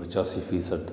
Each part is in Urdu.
85%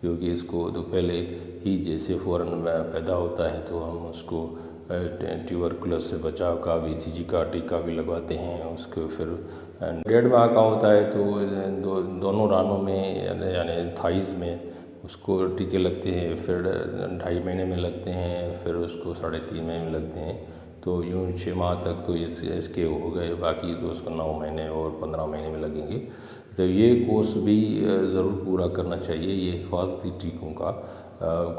کیونکہ اس کو تو پہلے ہی جیسے فوراً پیدا ہوتا ہے تو ہم اس کو ٹیوبرکلوس سے بچاؤ کا BCG کا ٹیکہ بھی لگواتے ہیں. اس کو پھر 1.5 ماہ کا ہوتا ہے تو دونوں رانوں میں یعنی تھائز میں اس کو ٹیکے لگتے ہیں. پھر 2.5 مہینے میں لگتے ہیں. پھر اس کو 3.5 مہینے میں لگتے ہیں. تو یوں 6 ماہ تک تو اس کے ہو گئے. باقی تو اس کو 9 مہینے اور 15 مہینے میں لگیں گے. تو یہ کورس بھی ضرور پورا کرنا چاہیے. یہ حفاظتی ٹیکوں کا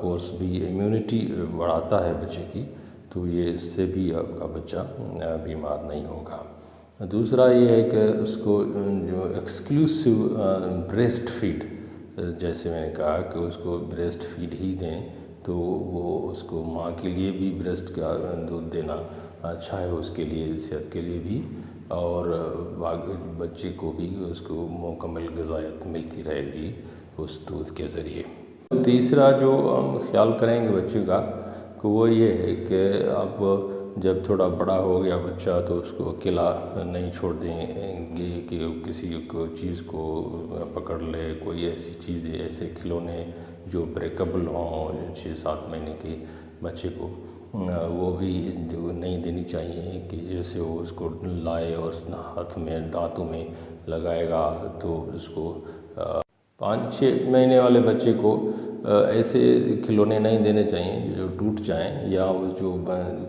کورس بھی امیونٹی بڑھاتا ہے بچے کی. تو یہ اس سے بھی آپ کا بچہ بیمار نہیں ہوگا. دوسرا یہ ہے کہ اس کو جو ایکسکلوسیو بریسٹ فیڈ، جیسے میں نے کہا کہ اس کو بریسٹ فیڈ ہی دیں تو وہ اس کو ماں کے لیے بھی بریسٹ کا دودھ دینا اچھا ہے، اس کے لیے صحت کے لیے بھی، اور بچے کو بھی اس کو مکمل غذائیت ملتی رہے گی اس دودھ کے ذریعے. تیسرا جو ہم خیال کریں گے بچے کا کہ وہ یہ ہے کہ اب جب تھوڑا بڑا ہو گیا بچہ تو اس کو اکیلا نہیں چھوڑ دیں گے کہ کسی کو چیز کو پکڑ لے. کوئی ایسی چیزیں، ایسے کھلونے جو بریکیبل ہوں 6-7 مہینے کے بچے کو، وہ بھی جو نہیں دینی چاہیے کہ جیسے وہ اس کو لائے اور ہاتھ میں دانتوں میں لگائے گا تو اس کو 5-6 مہینے والے بچے کو ایسے کھلونے نہیں دینے چاہیے جو ٹوٹ جائیں یا جو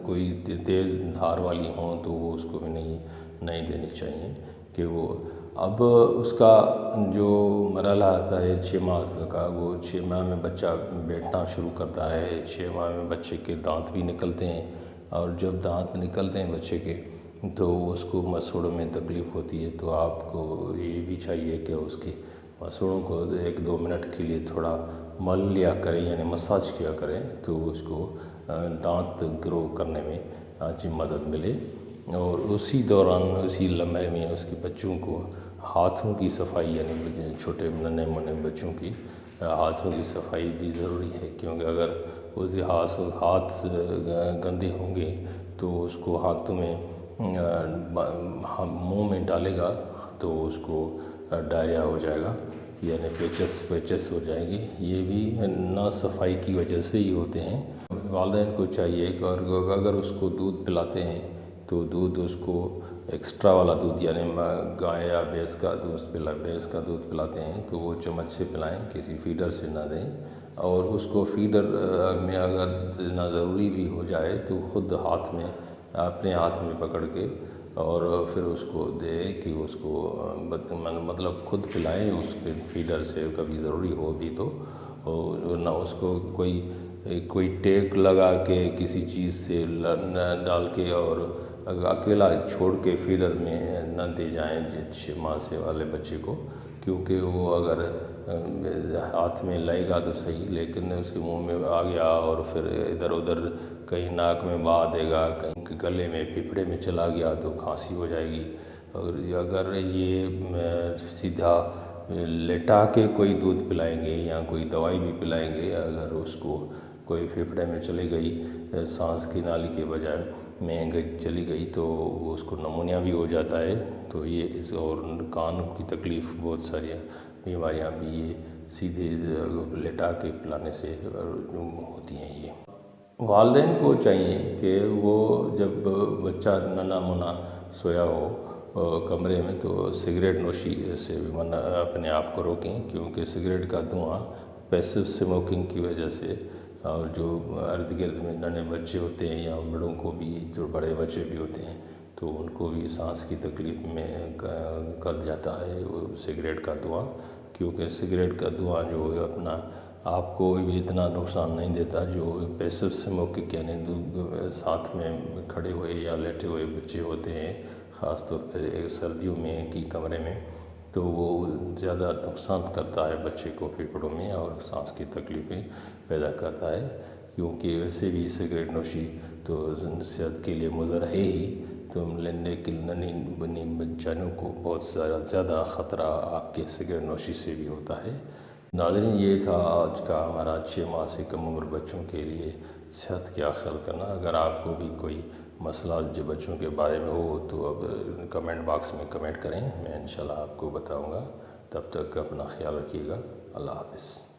کوئی تیز دھار والی ہوں تو وہ اس کو بھی نہیں دینی چاہیے. کہ وہ اب اس کا جو مرحلہ آتا ہے 6 ماہ کا، وہ 6 ماہ میں بچہ بیٹھنا شروع کرتا ہے. 6 ماہ میں بچے کے دانت بھی نکلتے ہیں، اور جب دانت نکلتے ہیں بچے کے تو اس کو مسوڑوں میں تکلیف ہوتی ہے. تو آپ کو یہ بھی چاہیے کہ اس کے مسوڑوں کو 1-2 منٹ کے لیے تھوڑا مل لیا کریں، یعنی مساج کیا کریں، تو اس کو دانت گرو کرنے میں مدد ملے. اور اسی دوران، اسی لمحے میں اس کے بچوں کو ہاتھوں کی صفائی، یعنی چھوٹے ننھے منھے بچوں کی ہاتھوں کی صفائی بھی ضروری ہے. کیونکہ اگر اس ہاتھ گندے ہوں گے تو اس کو ہاتھوں میں منہ میں ڈالے گا تو اس کو ڈائریا ہو جائے گا، یعنی پیچس ہو جائیں گی. یہ بھی نا صفائی کی وجہ سے ہی ہوتے ہیں. والدین کو چاہیے کہ اگر اس کو دودھ پلاتے ہیں تو دودھ اس کو ایکسٹرا والا دودھ، یعنی گائے یا بھینس کا دودھ پلاتے ہیں تو وہ چمچ سے پلائیں، کسی فیڈر سے نہ دیں. اور اس کو فیڈر میں اگر دینا ضروری بھی ہو جائے تو خود اپنے ہاتھ میں پکڑ کے اور پھر اس کو دے کہ اس کو مطلب خود پلائیں اس فیڈر سے، کبھی ضروری ہو بھی تو. نہ اس کو کوئی ٹیک لگا کے کسی چیز سے ڈال کے اور اکیلا چھوڑ کے فیڈر میں نہ دے جائیں 6 ماہ سے والے بچے کو. کیونکہ وہ اگر ہاتھ میں لائے گا تو صحیح، لیکن اس کے منہ میں آ گیا اور پھر ادھر ادھر کہیں ناک میں بہا دے گا، کہیں گلے میں پھیپھڑے میں چلا گیا تو کھانسی ہو جائے گی. اور اگر یہ سیدھا لٹا کے کوئی دودھ پلائیں گے یا کوئی دوائی بھی پلائیں گے، اگر اس کو کوئی پھیپھڑے میں چلی گئی، سانس کی نالی کے بجائے میں چلی گئی تو اس کو نمونیا بھی ہو جاتا ہے. تو یہ اور کان کی تکلیف، بہت ساری بیماریاں بھی یہ سیدھے لٹا کے پلانے سے ہوتی ہیں. یہ والدین کو چاہیے کہ وہ جب بچہ ننھا منھا سویا ہو کمرے میں تو سگریٹ نوشی سے اپنے آپ کو روکیں. کیونکہ سگریٹ کا دھواں پیسو اسموکنگ کی وجہ سے، اور جو ارد گرد میں ننھے بچے ہوتے ہیں یا بڑوں کو بھی، جو بڑے بچے بھی ہوتے ہیں تو ان کو بھی سانس کی تکلیف میں کر جاتا ہے وہ سگریٹ کا دھواں. کیونکہ سگریٹ کا دھواں جو ہے اپنا آپ کو بھی اتنا نقصان نہیں دیتا جو پیسو اسموکنگ، یعنی ساتھ میں کھڑے ہوئے یا لیٹے ہوئے بچے ہوتے ہیں، خاص طور پہ سردیوں میں کی کمرے میں، تو وہ زیادہ نقصان کرتا ہے بچے کو پھیپھڑوں میں اور سانس کی تکلیفیں پیدا کرتا ہے. کیونکہ ویسے بھی سگریٹ نوشی تو صحت کے لیے مضر ہے ہی، تو لیکن ننھی بچوں کو بہت زیادہ خطرہ آپ کے سگریٹ نوشی سے بھی ہوتا ہے. ناظرین، یہ تھا آج کا ہمارا 6 ماہ سے کم عمر بچوں کے لیے صحت کا خیال کرنا. اگر آپ کو بھی کوئی مسئلہ جو بچوں کے بارے میں ہو تو اب کمنٹ باکس میں کمنٹ کریں، میں انشاءاللہ آپ کو بتاؤں گا. تب تک اپنا خیال رکھیے گا. اللہ حافظ.